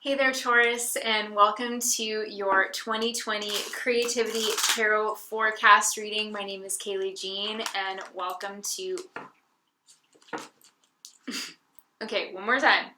Hey there, Taurus, and welcome to your 2020 Creativity Tarot Forecast reading. My name is Kayleigh, and welcome to... Okay, one more time.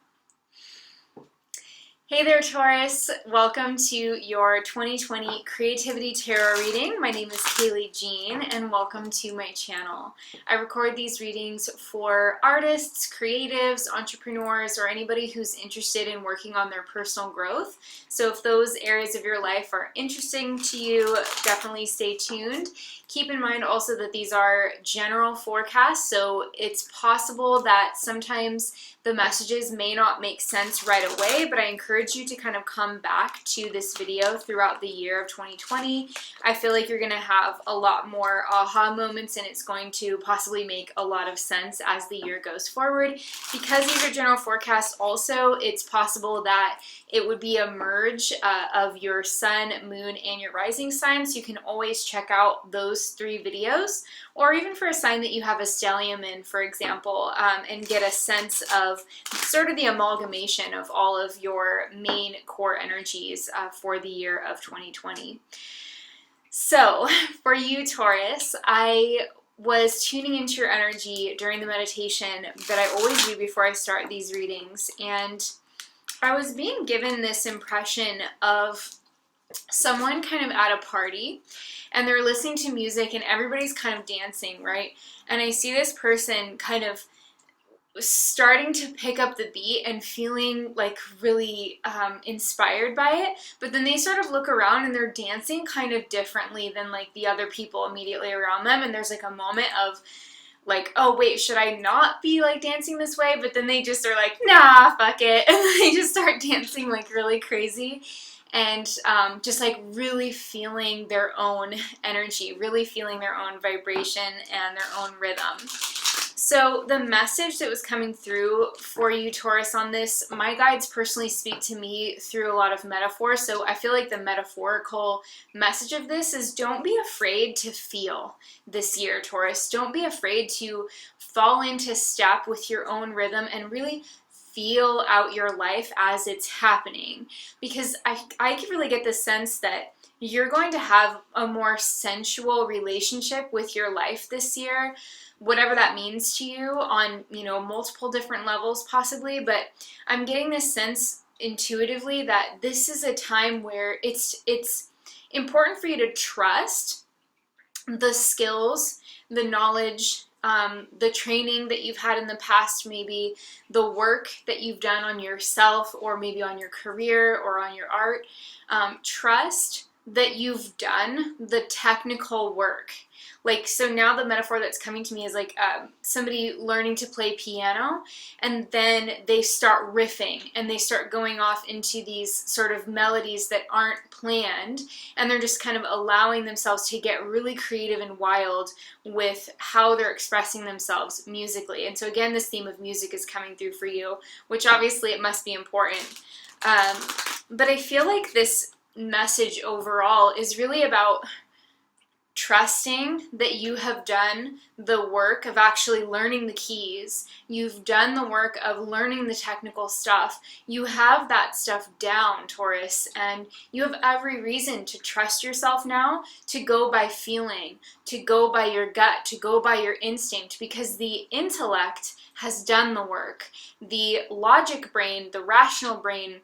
Hey there, Taurus. Welcome to your 2020 Creativity Tarot reading. My name is Kayleigh, and welcome to my channel. I record these readings for artists, creatives, entrepreneurs, or anybody who's interested in working on their personal growth. So if those areas of your life are interesting to you, definitely stay tuned. Keep in mind also that these are general forecasts, so it's possible that sometimes the messages may not make sense right away, but I encourage you to kind of come back to this video throughout the year of 2020. I feel like you're going to have a lot more aha moments, and it's going to possibly make a lot of sense as the year goes forward. Because these are general forecasts also, it's possible that it would be a merge of your sun, moon, and your rising sign, so you can always check out those 3 videos, or even for a sign that you have a stellium in, for example, and get a sense of sort of the amalgamation of all of your main core energies for the year of 2020. So for you, Taurus, I was tuning into your energy during the meditation that I always do before I start these readings, and I was being given this impression of someone kind of at a party, and they're listening to music and everybody's kind of dancing, right? And I see this person kind of starting to pick up the beat and feeling like really inspired by it, but then they sort of look around and they're dancing kind of differently than like the other people immediately around them, and there's like a moment of like, oh wait, should I not be like dancing this way? But then they just are like, nah, fuck it, and they just start dancing like really crazy, and just like really feeling their own energy, really feeling their own vibration and their own rhythm. So the message that was coming through for you, Taurus, on this, my guides personally speak to me through a lot of metaphor. So I feel like the metaphorical message of this is don't be afraid to feel this year, Taurus. Don't be afraid to fall into step with your own rhythm and really feel out your life as it's happening. Because I really get the sense that you're going to have a more sensual relationship with your life this year, whatever that means to you on, multiple different levels possibly. But I'm getting this sense intuitively that this is a time where it's important for you to trust the skills, the knowledge, the training that you've had in the past, maybe the work that you've done on yourself or maybe on your career or on your art. Trust that you've done the technical work. Like, so now the metaphor that's coming to me is like somebody learning to play piano, and then they start riffing and they start going off into these sort of melodies that aren't planned, and they're just kind of allowing themselves to get really creative and wild with how they're expressing themselves musically. And so again, this theme of music is coming through for you, which obviously it must be important. But I feel like this message overall is really about trusting that you have done the work of actually learning the keys. You've done the work of learning the technical stuff. You have that stuff down, Taurus, and you have every reason to trust yourself now, to go by feeling, to go by your gut, to go by your instinct, because the intellect has done the work. The logic brain, the rational brain,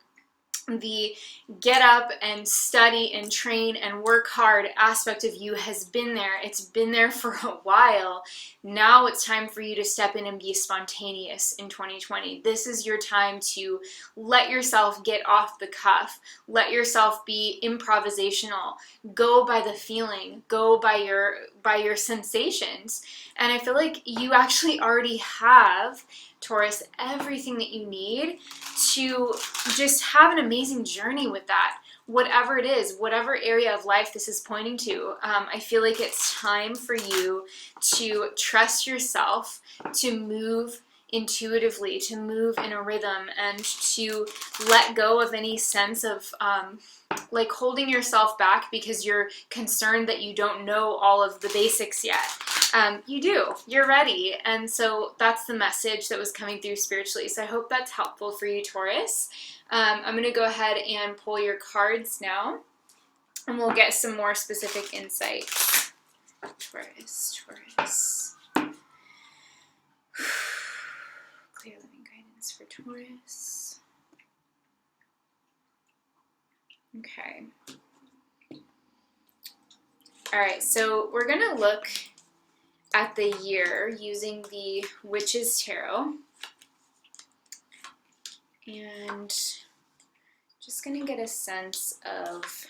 the get up and study and train and work hard aspect of you has been there. It's been there for a while. Now it's time for you to step in and be spontaneous in 2020. This is your time to let yourself get off the cuff. Let yourself be improvisational. Go by the feeling. Go by your sensations. And I feel like you actually already have, Taurus, everything that you need to just have an amazing journey with that. Whatever it is, whatever area of life this is pointing to, I feel like it's time for you to trust yourself, to move intuitively, to move in a rhythm, and to let go of any sense of like holding yourself back because you're concerned that you don't know all of the basics yet. you do. You're ready. And so that's the message that was coming through spiritually. So I hope that's helpful for you, Taurus. I'm going to go ahead and pull your cards now, and we'll get some more specific insights. Taurus. Clear living guidance for Taurus. Okay. All right, so we're going to look at the year using the Witch's Tarot. And just going to get a sense of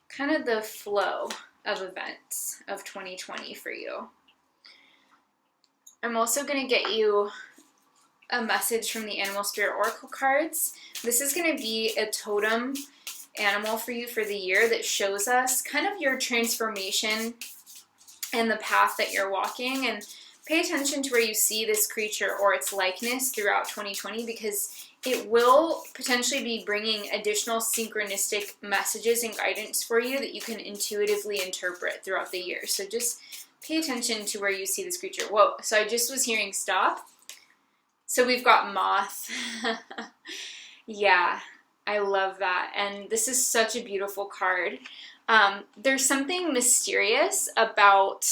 kind of the flow of events of 2020 for you. I'm also going to get you a message from the Animal Spirit Oracle cards. This is going to be a totem animal for you for the year that shows us kind of your transformation and the path that you're walking. And pay attention to where you see this creature or its likeness throughout 2020, because it will potentially be bringing additional synchronistic messages and guidance for you that you can intuitively interpret throughout the year. So just pay attention to where you see this creature. Whoa, so I just was hearing stop. So we've got moth. Yeah, I love that. And this is such a beautiful card. There's something mysterious about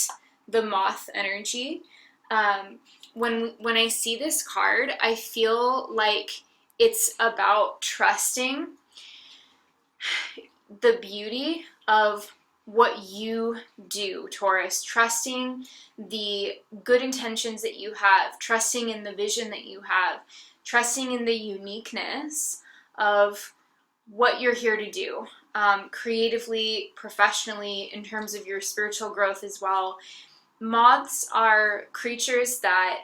the moth energy. When I see this card, I feel like it's about trusting the beauty of what you do, Taurus, trusting the good intentions that you have, trusting in the vision that you have, trusting in the uniqueness of what you're here to do, creatively, professionally, in terms of your spiritual growth as well. Moths are creatures that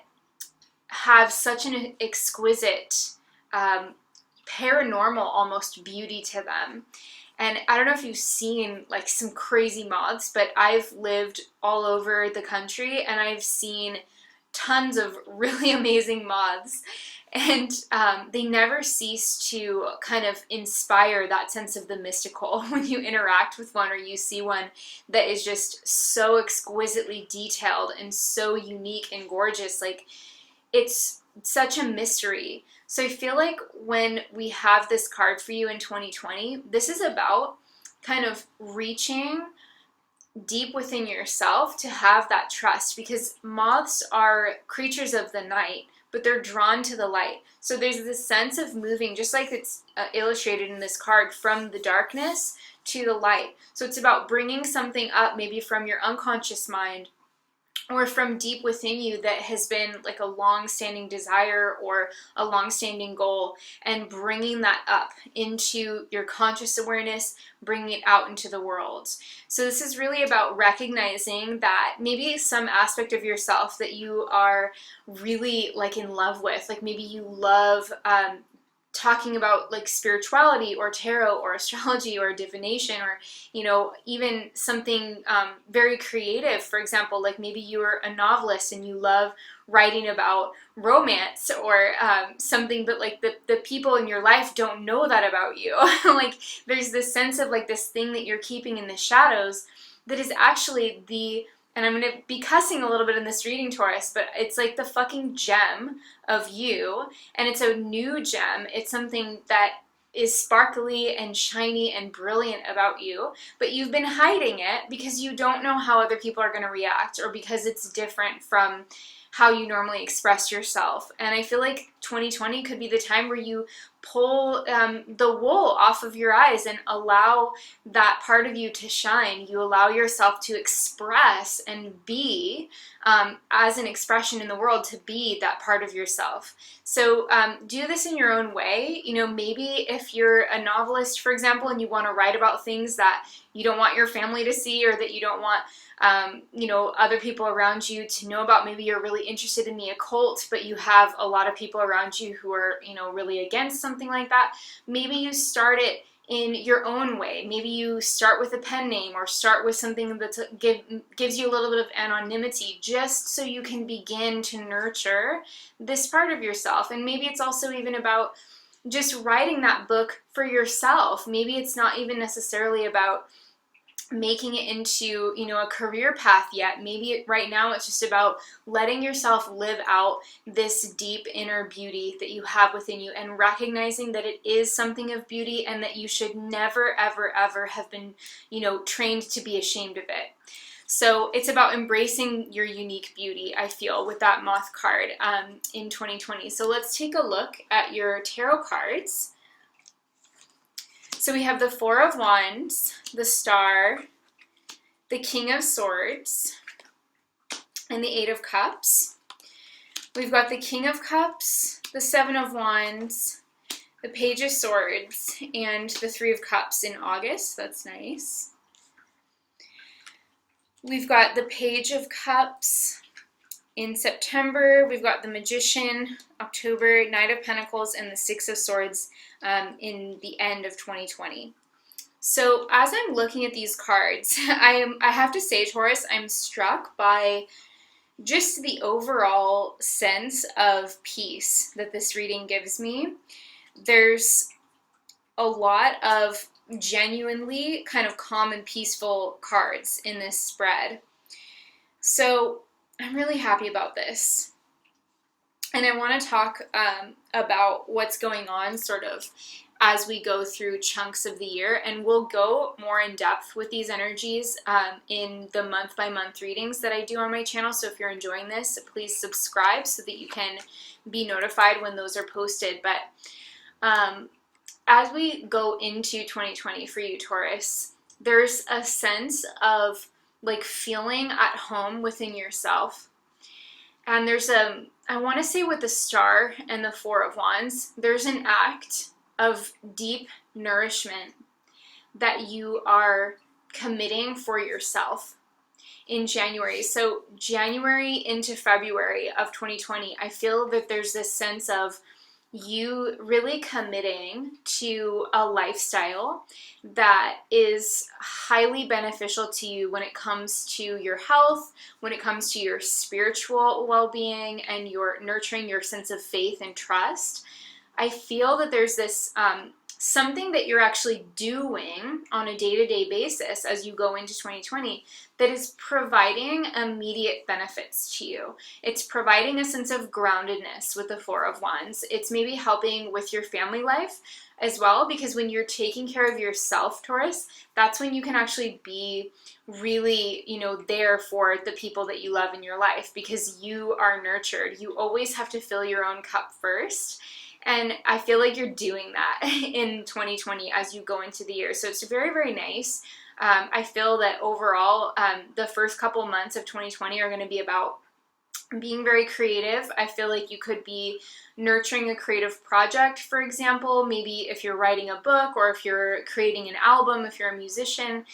have such an exquisite, paranormal almost beauty to them. And I don't know if you've seen like some crazy moths, but I've lived all over the country and I've seen tons of really amazing moths. And they never cease to kind of inspire that sense of the mystical when you interact with one or you see one that is just so exquisitely detailed and so unique and gorgeous. Like, it's such a mystery. So I feel like when we have this card for you in 2020, this is about kind of reaching deep within yourself to have that trust, because moths are creatures of the night, but they're drawn to the light. So there's this sense of moving, just like it's illustrated in this card, from the darkness to the light. So it's about bringing something up, maybe from your unconscious mind or from deep within you that has been like a long-standing desire or a long-standing goal, and bringing that up into your conscious awareness, bringing it out into the world. So this is really about recognizing that maybe some aspect of yourself that you are really like in love with, like maybe you love talking about like spirituality or tarot or astrology or divination, or even something very creative. For example, like maybe you're a novelist and you love writing about romance or something, but like the people in your life don't know that about you. Like there's this sense of like this thing that you're keeping in the shadows that is actually and I'm going to be cussing a little bit in this reading, Taurus, but it's like the fucking gem of you, and it's a new gem. It's something that is sparkly and shiny and brilliant about you, but you've been hiding it because you don't know how other people are going to react, or because it's different from how you normally express yourself. And I feel like 2020 could be the time where you pull the wool off of your eyes and allow that part of you to shine. You allow yourself to express and be, as an expression in the world, to be that part of yourself. So do this in your own way. Maybe if you're a novelist, for example, and you want to write about things that you don't want your family to see, or that you don't want other people around you to know about. Maybe you're really interested in the occult, but you have a lot of people around you who are, really against something like that. Maybe you start it in your own way. Maybe you start with a pen name, or start with something that gives you a little bit of anonymity, just so you can begin to nurture this part of yourself. And maybe it's also even about just writing that book for yourself. Maybe it's not even necessarily about making it into, you know, a career path yet. Maybe right now it's just about letting yourself live out this deep inner beauty that you have within you, and recognizing that it is something of beauty, and that you should never, ever, ever have been, you know, trained to be ashamed of it. So it's about embracing your unique beauty, I feel, with that moth card in 2020. So let's take a look at your tarot cards. So we have the Four of Wands, the Star, the King of Swords, and the Eight of Cups. We've got the King of Cups, the Seven of Wands, the Page of Swords, and the Three of Cups in August. That's nice. We've got the Page of Cups in September. We've got the Magician, October, Knight of Pentacles, and the Six of Swords in the end of 2020. So as I'm looking at these cards, I have to say, Taurus, I'm struck by just the overall sense of peace that this reading gives me. There's a lot of genuinely kind of calm and peaceful cards in this spread. So I'm really happy about this. And I want to talk about what's going on sort of as we go through chunks of the year, and we'll go more in depth with these energies in the month-by-month readings that I do on my channel. So if you're enjoying this, please subscribe so that you can be notified when those are posted. But as we go into 2020 for you, Taurus, there's a sense of like feeling at home within yourself. And there's I want to say with the Star and the Four of Wands, there's an act of deep nourishment that you are committing for yourself in January. So January into February of 2020, I feel that there's this sense of you really committing to a lifestyle that is highly beneficial to you when it comes to your health, when it comes to your spiritual well-being, and your nurturing your sense of faith and trust. I feel that there's this something that you're actually doing on a day-to-day basis as you go into 2020 that is providing immediate benefits to you. It's providing a sense of groundedness with the Four of Wands. It's maybe helping with your family life as well, because when you're taking care of yourself, Taurus, that's when you can actually be really, you know, there for the people that you love in your life, because you are nurtured. You always have to fill your own cup first. And I feel like you're doing that in 2020 as you go into the year. So it's very, very nice. I feel that overall, the first couple months of 2020 are going to be about being very creative. I feel like you could be nurturing a creative project, for example, maybe if you're writing a book or if you're creating an album, if you're a musician.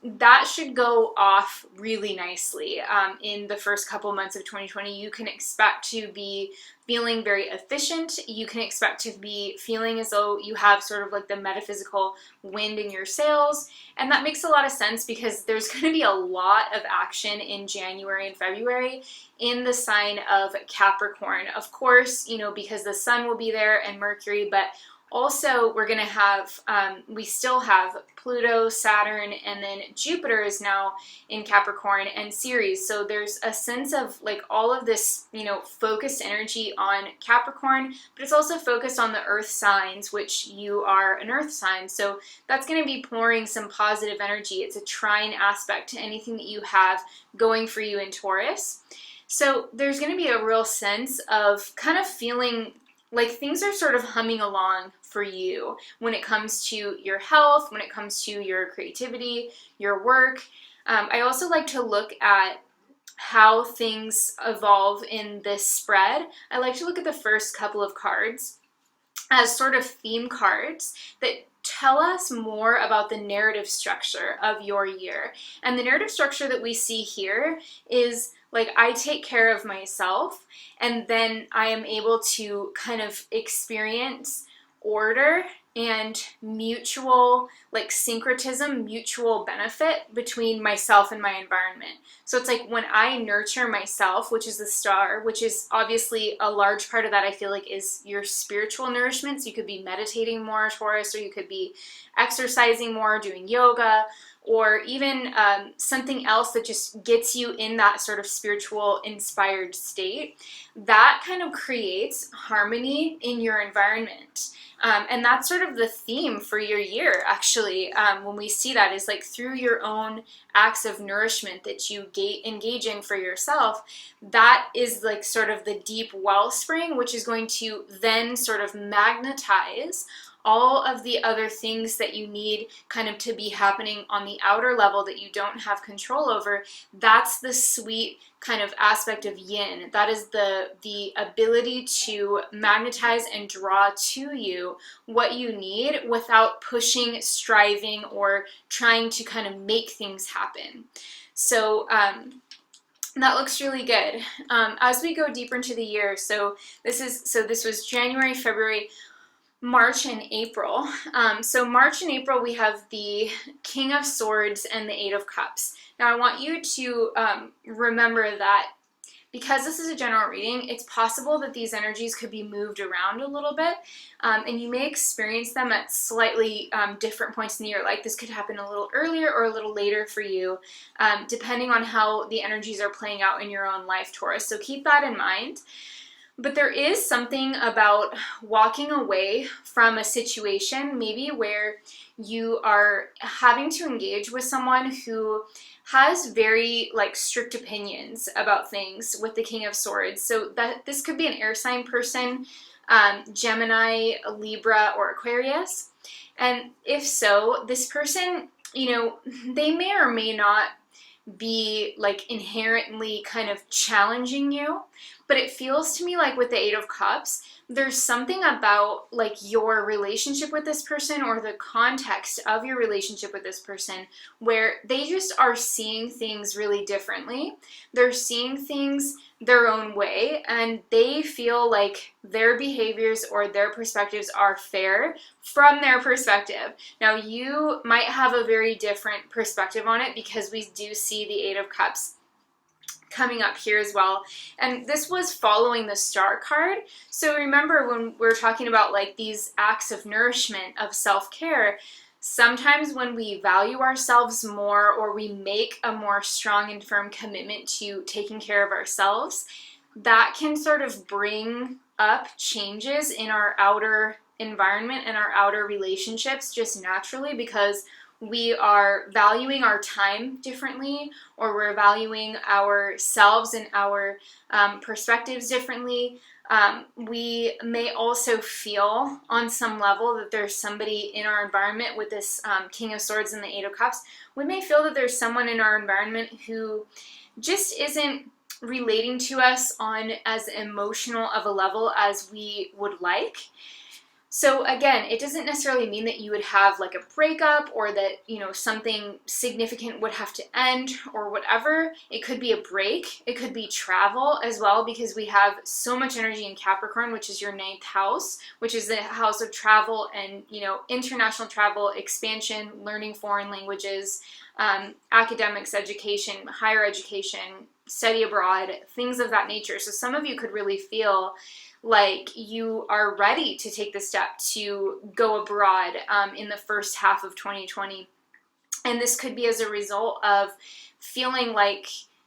That should go off really nicely in the first couple months of 2020. You can expect to be feeling very efficient. You can expect to be feeling as though you have sort of like the metaphysical wind in your sails. And that makes a lot of sense because there's going to be a lot of action in January and February in the sign of Capricorn. Of course, you know, because the sun will be there and Mercury, but also, we're going to have, we still have Pluto, Saturn, and then Jupiter is now in Capricorn and Ceres. So there's a sense of like all of this, you know, focused energy on Capricorn, but it's also focused on the earth signs, which you are an earth sign. So that's going to be pouring some positive energy. It's a trine aspect to anything that you have going for you in Taurus. So there's going to be a real sense of kind of feeling like things are sort of humming along for you when it comes to your health, when it comes to your creativity, your work. I also like to look at how things evolve in this spread. I like to look at the first couple of cards as sort of theme cards that tell us more about the narrative structure of your year. And the narrative structure that we see here is like, I take care of myself, and then I am able to kind of experience order and mutual, like syncretism, mutual benefit between myself and my environment. So it's like when I nurture myself, which is the star, which is obviously a large part of that, I feel like, is your spiritual nourishment. So you could be meditating more, Taurus, or you could be exercising more, doing yoga, or even something else that just gets you in that sort of spiritual inspired state. That kind of creates harmony in your environment. And that's sort of the theme for your year, actually, when we see that, is like through your own acts of nourishment that you engage in for yourself. That is like sort of the deep wellspring, which is going to then sort of magnetize all of the other things that you need kind of to be happening on the outer level that you don't have control over. That's the sweet kind of aspect of yin. That is the ability to magnetize and draw to you what you need without pushing, striving, or trying to kind of make things happen. So that looks really good. As we go deeper into the year, so this was January, February, March and April. So March and April, we have the King of Swords and the Eight of Cups. Now I want you to remember that because this is a general reading, it's possible that these energies could be moved around a little bit, and you may experience them at slightly different points in the year. Like this could happen a little earlier or a little later for you, depending on how the energies are playing out in your own life, Taurus. So keep that in mind. But there is something about walking away from a situation, maybe where you are having to engage with someone who has very like strict opinions about things with the King of Swords. So that this could be an air sign person, Gemini, Libra, or Aquarius. And if so, this person, you know, they may or may not be like inherently kind of challenging you, but it feels to me like with the Eight of Cups, there's something about like your relationship with this person or the context of your relationship with this person where they just are seeing things really differently. They're seeing things their own way, and they feel like their behaviors or their perspectives are fair from their perspective. Now, you might have a very different perspective on it because we do see the Eight of Cups coming up here as well. And this was following the Star card. So remember when we're talking about like these acts of nourishment, of self-care, sometimes when we value ourselves more or we make a more strong and firm commitment to taking care of ourselves, that can sort of bring up changes in our outer environment and our outer relationships just naturally, because we are valuing our time differently, or we're valuing ourselves and our perspectives differently. We may also feel on some level that there's somebody in our environment with this King of Swords and the Eight of Cups. We may feel that there's someone in our environment who just isn't relating to us on as emotional of a level as we would like. So again, it doesn't necessarily mean that you would have like a breakup or that, you know, something significant would have to end or whatever. It could be a break. It could be travel as well, because we have so much energy in Capricorn, which is your 9th house, which is the house of travel and, you know, international travel, expansion, learning foreign languages, academics, education, higher education, study abroad, things of that nature. So some of you could really feel like you are ready to take the step to go abroad in the first half of 2020. And this could be as a result of feeling like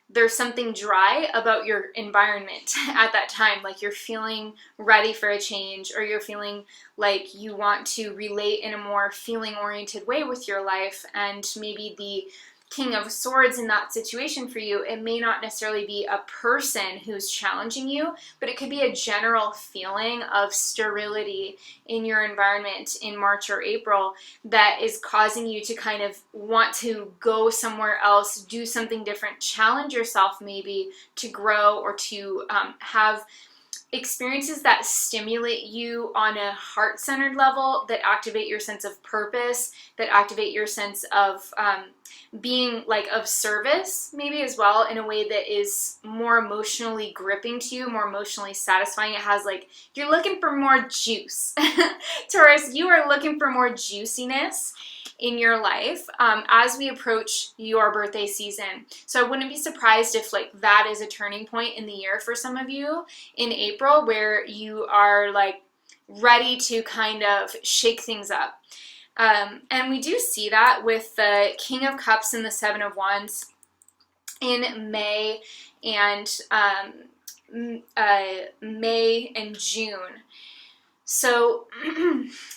there's something dry about your environment at that time, like you're feeling ready for a change, or you're feeling like you want to relate in a more feeling-oriented way with your life, and maybe the King of Swords in that situation for you, it may not necessarily be a person who's challenging you, but it could be a general feeling of sterility in your environment in March or April that is causing you to kind of want to go somewhere else, do something different, challenge yourself maybe to grow or to have experiences that stimulate you on a heart-centered level, that activate your sense of purpose, that activate your sense of being like of service maybe as well, in a way that is more emotionally gripping to you, more emotionally satisfying. It has like, you're looking for more juice. Taurus, you are looking for more juiciness in your life as we approach your birthday season. So I wouldn't be surprised if like that is a turning point in the year for some of you in April, where you are like ready to kind of shake things up. And we do see that with the King of Cups and the Seven of Wands in May and June. So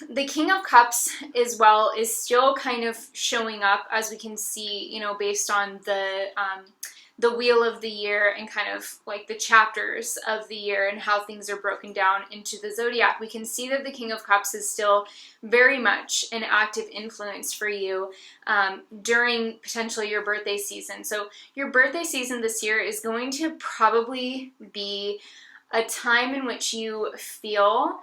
the King of Cups as well is still kind of showing up, as we can see, you know, based on the wheel of the year and kind of like the chapters of the year and how things are broken down into the zodiac. We can see that the King of Cups is still very much an active influence for you during potentially your birthday season. So your birthday season this year is going to probably be a time in which you feel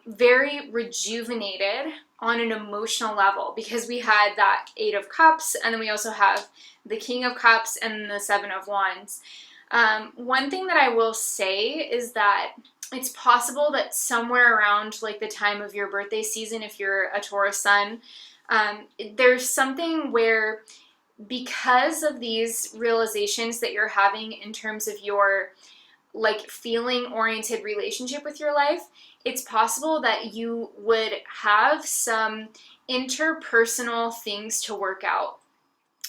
very rejuvenated on an emotional level, because we had that Eight of Cups, and then we also have the King of Cups and the Seven of Wands. One thing that I will say is that it's possible that somewhere around like the time of your birthday season, if you're a Taurus sun, there's something where, because of these realizations that you're having in terms of your like feeling oriented relationship with your life, it's possible that you would have some interpersonal things to work out.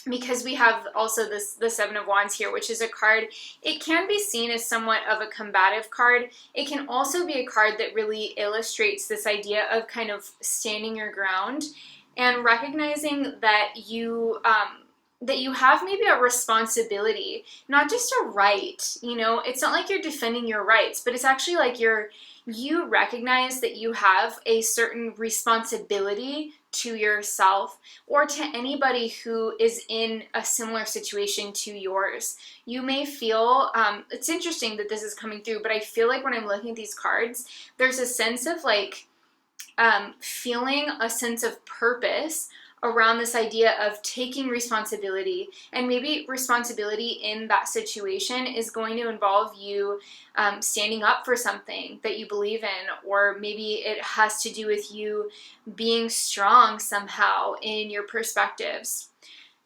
Because we have also the Seven of Wands here, which is a card, it can be seen as somewhat of a combative card. It can also be a card that really illustrates this idea of kind of standing your ground and recognizing that you have maybe a responsibility, not just a right. You know, it's not like you're defending your rights, but it's actually like you recognize that you have a certain responsibility to yourself or to anybody who is in a similar situation to yours. You may feel, it's interesting that this is coming through, but I feel like when I'm looking at these cards, there's a sense of like feeling a sense of purpose around this idea of taking responsibility. And maybe responsibility in that situation is going to involve you standing up for something that you believe in, or maybe it has to do with you being strong somehow in your perspectives.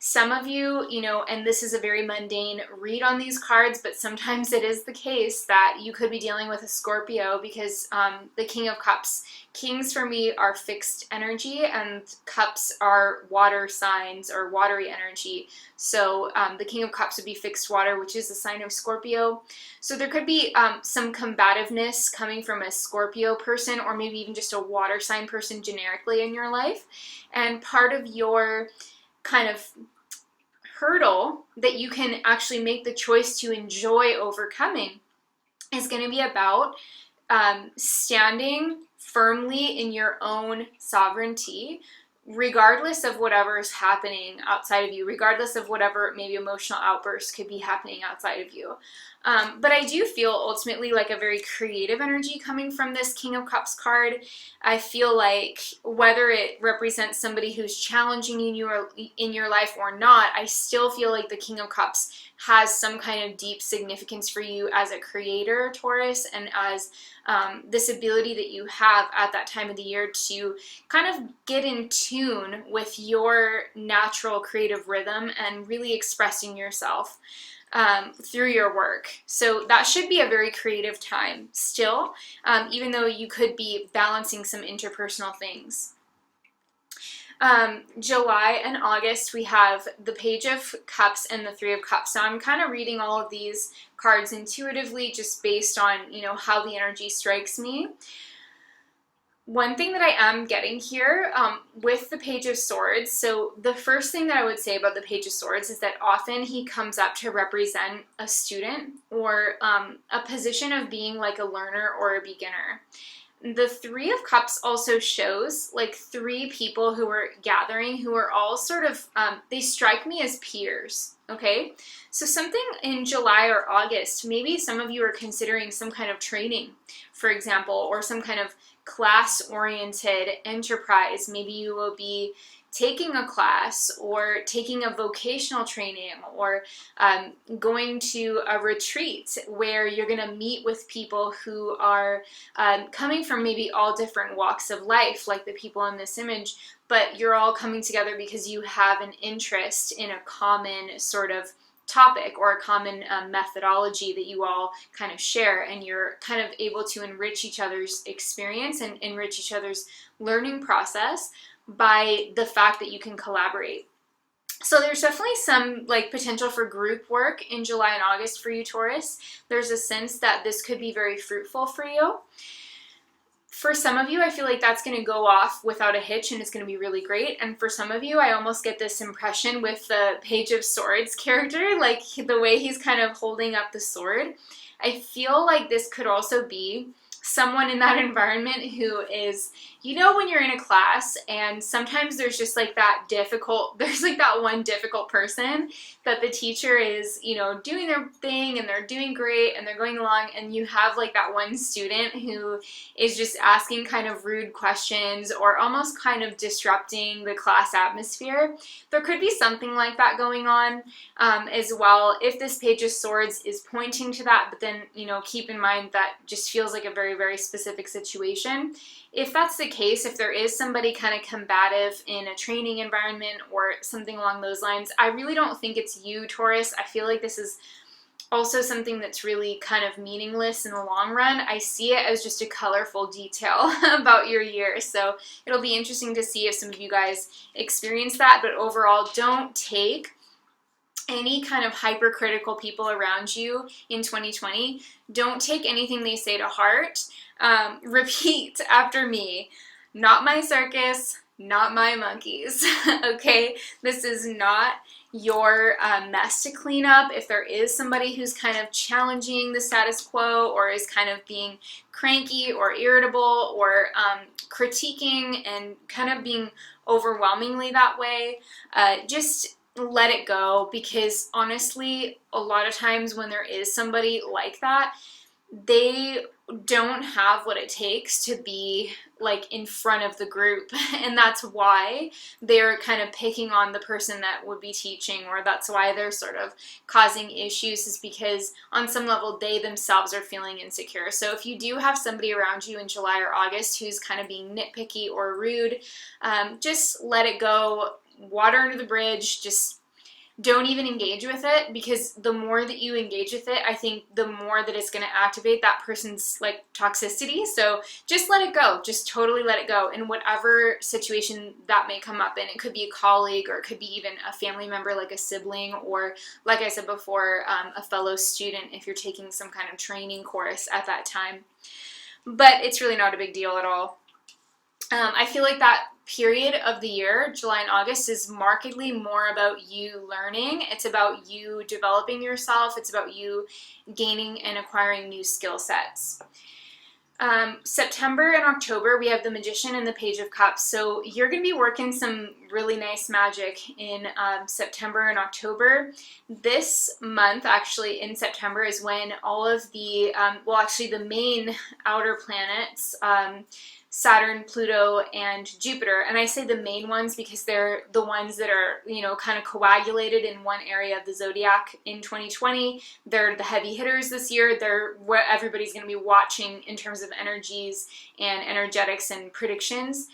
Some of you, you know, and this is a very mundane read on these cards, but sometimes it is the case that you could be dealing with a Scorpio, because the King of Cups, kings for me are fixed energy and cups are water signs or watery energy. So the King of Cups would be fixed water, which is a sign of Scorpio. So there could be some combativeness coming from a Scorpio person, or maybe even just a water sign person generically in your life. And part of your kind of hurdle that you can actually make the choice to enjoy overcoming is going to be about standing firmly in your own sovereignty, regardless of whatever is happening outside of you, regardless of whatever maybe emotional outbursts could be happening outside of you. But I do feel ultimately like a very creative energy coming from this King of Cups card. I feel like whether it represents somebody who's challenging you in your life or not, I still feel like the King of Cups has some kind of deep significance for you as a creator, Taurus, and as this ability that you have at that time of the year to kind of get in tune with your natural creative rhythm and really expressing yourself through your work. So that should be a very creative time still, even though you could be balancing some interpersonal things. July and August, we have the Page of Cups and the Three of Cups. So I'm kind of reading all of these cards intuitively, just based on, you know, how the energy strikes me. One thing that I am getting here with the Page of Swords, so the first thing that I would say about the Page of Swords is that often he comes up to represent a student or a position of being like a learner or a beginner. The Three of Cups also shows like three people who are gathering who are all sort of, they strike me as peers, okay? So something in July or August, maybe some of you are considering some kind of training, for example, or some kind of class-oriented enterprise. Maybe you will be taking a class or taking a vocational training or going to a retreat where you're going to meet with people who are coming from maybe all different walks of life, like the people in this image, but you're all coming together because you have an interest in a common sort of topic or a common methodology that you all kind of share, and you're kind of able to enrich each other's experience and enrich each other's learning process by the fact that you can collaborate. So there's definitely some like potential for group work in July and August for you, Taurus. There's a sense that this could be very fruitful for you. For some of you, I feel like that's going to go off without a hitch and it's going to be really great. And for some of you, I almost get this impression with the Page of Swords character, like the way he's kind of holding up the sword. I feel like this could also be someone in that environment who is, you know, when you're in a class and sometimes there's just like that there's like that one difficult person that the teacher is, you know, doing their thing and they're doing great and they're going along, and you have like that one student who is just asking kind of rude questions or almost kind of disrupting the class atmosphere. There could be something like that going on as well. If this Page of Swords is pointing to that, but then, you know, keep in mind that just feels like a very, very specific situation. If that's the case, if there is somebody kind of combative in a training environment or something along those lines, I really don't think it's you, Taurus. I feel like this is also something that's really kind of meaningless in the long run. I see it as just a colorful detail about your year. So it'll be interesting to see if some of you guys experience that. But overall, don't take any kind of hypercritical people around you in 2020. Don't take anything they say to heart. Repeat after me: not my circus, not my monkeys. Okay, this is not your mess to clean up. If there is somebody who's kind of challenging the status quo or is kind of being cranky or irritable or critiquing and kind of being overwhelmingly that way, just let it go, because honestly, a lot of times when there is somebody like that, they don't have what it takes to be like in front of the group, and that's why they're kind of picking on the person that would be teaching, or that's why they're sort of causing issues, is because on some level they themselves are feeling insecure. So if you do have somebody around you in July or August who's kind of being nitpicky or rude, just let it go. Water under the bridge. Just don't even engage with it, because the more that you engage with it, I think the more that it's going to activate that person's like toxicity. So just let it go. Just totally let it go in whatever situation that may come up in. It could be a colleague, or it could be even a family member like a sibling, or like I said before, a fellow student if you're taking some kind of training course at that time. But it's really not a big deal at all. I feel like that period of the year, July and August, is markedly more about you learning. It's about you developing yourself. It's about you gaining and acquiring new skill sets. September and October, we have the Magician and the Page of Cups. So you're going to be working some really nice magic in September and October. This month, actually, in September, is when all of the, well, actually the main outer planets, Saturn, Pluto, and Jupiter. And I say the main ones because they're the ones that are, you know, kind of coagulated in one area of the zodiac in 2020. They're the heavy hitters this year. They're what everybody's going to be watching in terms of energies and energetics and predictions.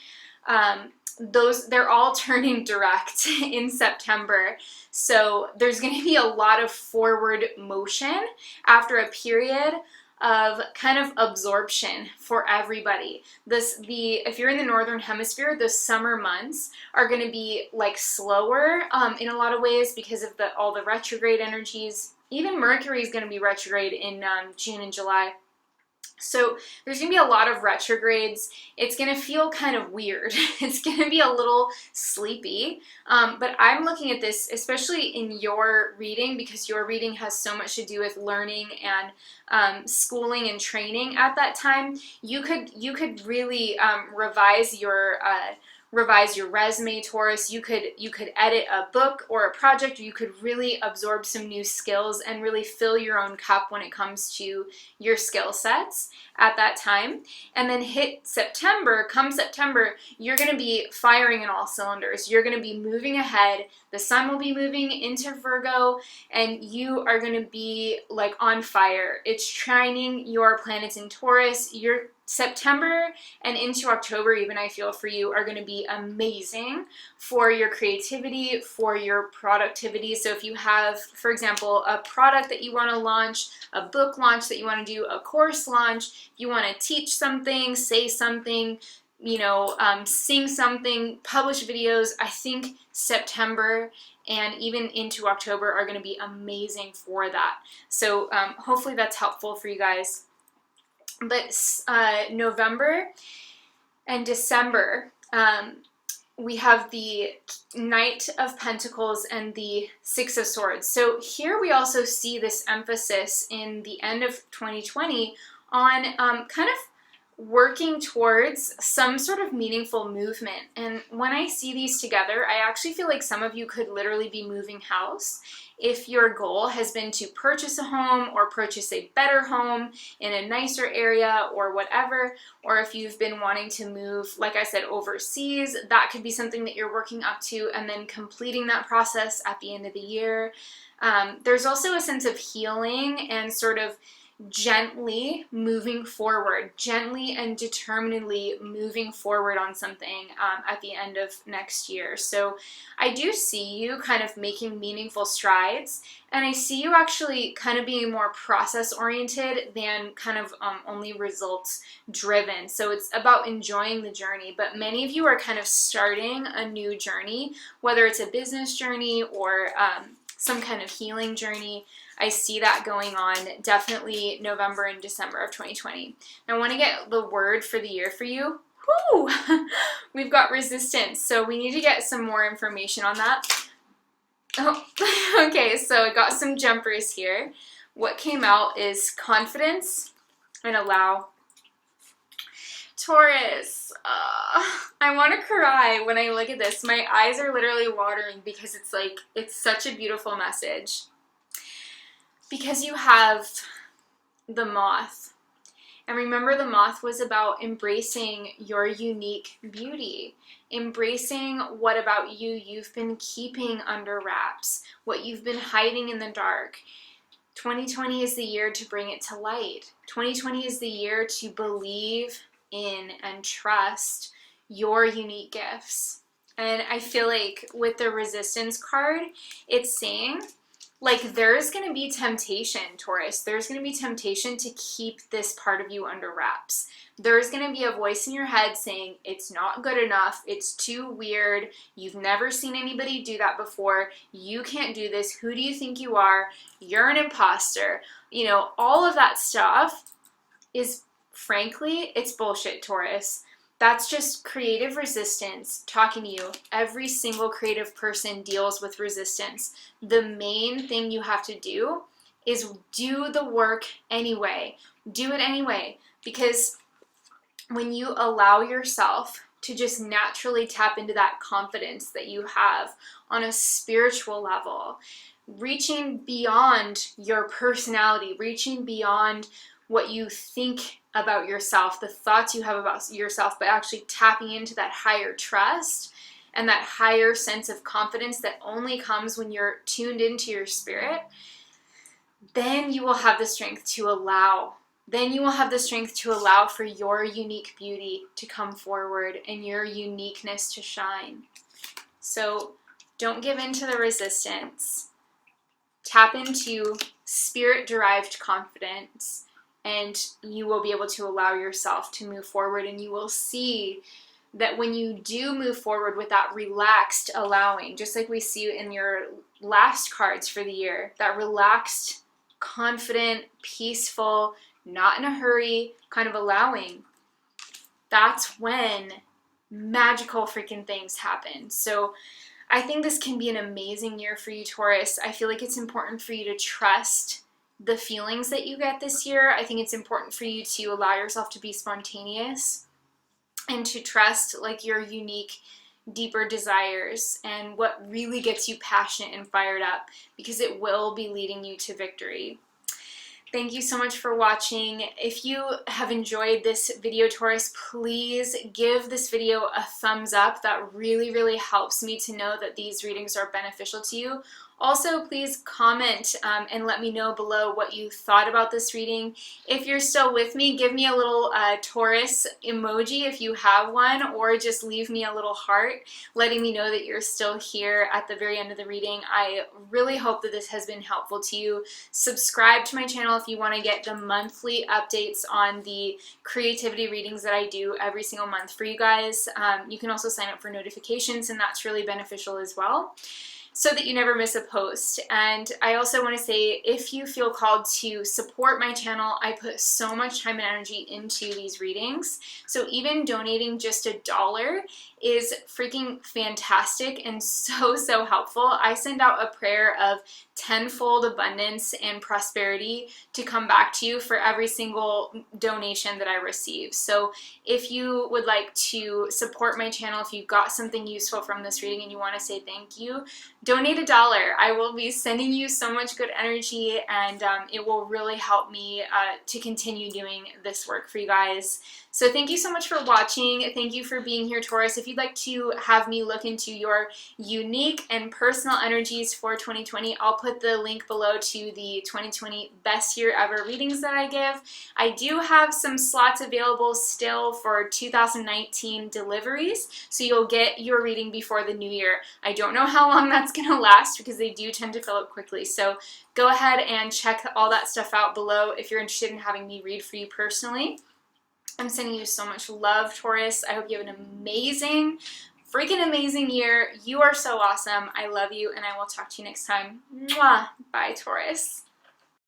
They're all turning direct in September. So there's going to be a lot of forward motion after a period of kind of absorption for everybody. If you're in the northern hemisphere, the summer months are going to be like slower in a lot of ways because of all the retrograde energies. Even Mercury is going to be retrograde in June and July. So there's going to be a lot of retrogrades. It's going to feel kind of weird. It's going to be a little sleepy. But I'm looking at this, especially in your reading, because your reading has so much to do with learning and schooling and training at that time. You could really revise your resume, Taurus. You could edit a book or a project, or you could really absorb some new skills and really fill your own cup when it comes to your skill sets at that time. And then come September, you're going to be firing in all cylinders. You're going to be moving ahead. The sun will be moving into Virgo, and you are going to be like on fire. It's trining your planets in Taurus. Your September and into October even, I feel, for you are going to be amazing for your creativity, for your productivity. So if you have, for example, a product that you want to launch, a book launch that you want to do, a course launch, you want to teach something, say something, sing something, publish videos, I think September and even into October are going to be amazing for that. So hopefully that's helpful for you guys. But November and December, we have the Knight of Pentacles and the Six of Swords. So here we also see this emphasis in the end of 2020 on kind of working towards some sort of meaningful movement. And when I see these together, I actually feel like some of you could literally be moving house. If your goal has been to purchase a home or purchase a better home in a nicer area or whatever, or if you've been wanting to move, like I said, overseas, that could be something that you're working up to and then completing that process at the end of the year. There's also a sense of healing and sort of gently moving forward, gently and determinedly moving forward on something at the end of next year. So I do see you kind of making meaningful strides, and I see you actually kind of being more process oriented than kind of only results driven. So it's about enjoying the journey, but many of you are kind of starting a new journey, whether it's a business journey or some kind of healing journey. I see that going on definitely November and December of 2020. Now I want to get the word for the year for you. Woo! We've got resistance, so we need to get some more information on that. Oh, okay, so I got some jumpers here. What came out is confidence and allow. Taurus, I want to cry when I look at this. My eyes are literally watering because it's such a beautiful message. Because you have the moth. And remember, the moth was about embracing your unique beauty, embracing what about you've been keeping under wraps, what you've been hiding in the dark. 2020 is the year to bring it to light. 2020 is the year to believe in and trust your unique gifts. And I feel like with the resistance card, it's saying, like, there's going to be temptation, Taurus. There's going to be temptation to keep this part of you under wraps. There's going to be a voice in your head saying, it's not good enough. It's too weird. You've never seen anybody do that before. You can't do this. Who do you think you are? You're an imposter. All of that stuff is, frankly, it's bullshit, Taurus. That's just creative resistance talking to you. Every single creative person deals with resistance. The main thing you have to do is do the work anyway. Do it anyway. Because when you allow yourself to just naturally tap into that confidence that you have on a spiritual level, reaching beyond your personality, reaching beyond what you think about yourself, the thoughts you have about yourself, but actually tapping into that higher trust and that higher sense of confidence that only comes when you're tuned into your spirit, then you will have the strength to allow. Then you will have the strength to allow for your unique beauty to come forward and your uniqueness to shine. So don't give in to the resistance. Tap into spirit-derived confidence, and you will be able to allow yourself to move forward, and you will see that when you do move forward with that relaxed allowing, just like we see in your last cards for the year, that relaxed, confident, peaceful, not in a hurry, kind of allowing, that's when magical freaking things happen. So I think this can be an amazing year for you, Taurus. I feel like it's important for you to trust the feelings that you get this year. I think it's important for you to allow yourself to be spontaneous and to trust like your unique, deeper desires and what really gets you passionate and fired up, because it will be leading you to victory. Thank you so much for watching. If you have enjoyed this video, Taurus, please give this video a thumbs up. That really, really helps me to know that these readings are beneficial to you. Also, please comment and let me know below what you thought about this reading. If you're still with me, give me a little Taurus emoji if you have one, or just leave me a little heart letting me know that you're still here at the very end of the reading. I really hope that this has been helpful to you. Subscribe to my channel if you want to get the monthly updates on the creativity readings that I do every single month for you guys. You can also sign up for notifications, and that's really beneficial as well, so that you never miss a post. And I also want to say, if you feel called to support my channel, I put so much time and energy into these readings. So even donating just $1 is freaking fantastic and so, so helpful. I send out a prayer of tenfold abundance and prosperity to come back to you for every single donation that I receive. So if you would like to support my channel, if you got something useful from this reading and you want to say thank you, donate $1. I will be sending you so much good energy, and it will really help me to continue doing this work for you guys. So thank you so much for watching. Thank you for being here, Taurus. If you'd like to have me look into your unique and personal energies for 2020, I'll put the link below to the 2020 Best Year Ever readings that I give. I do have some slots available still for 2019 deliveries, so you'll get your reading before the new year. I don't know how long that's going to last, because they do tend to fill up quickly. So go ahead and check all that stuff out below if you're interested in having me read for you personally. I'm sending you so much love, Taurus. I hope you have an amazing, freaking amazing year. You are so awesome. I love you, and I will talk to you next time. Mwah! Bye, Taurus.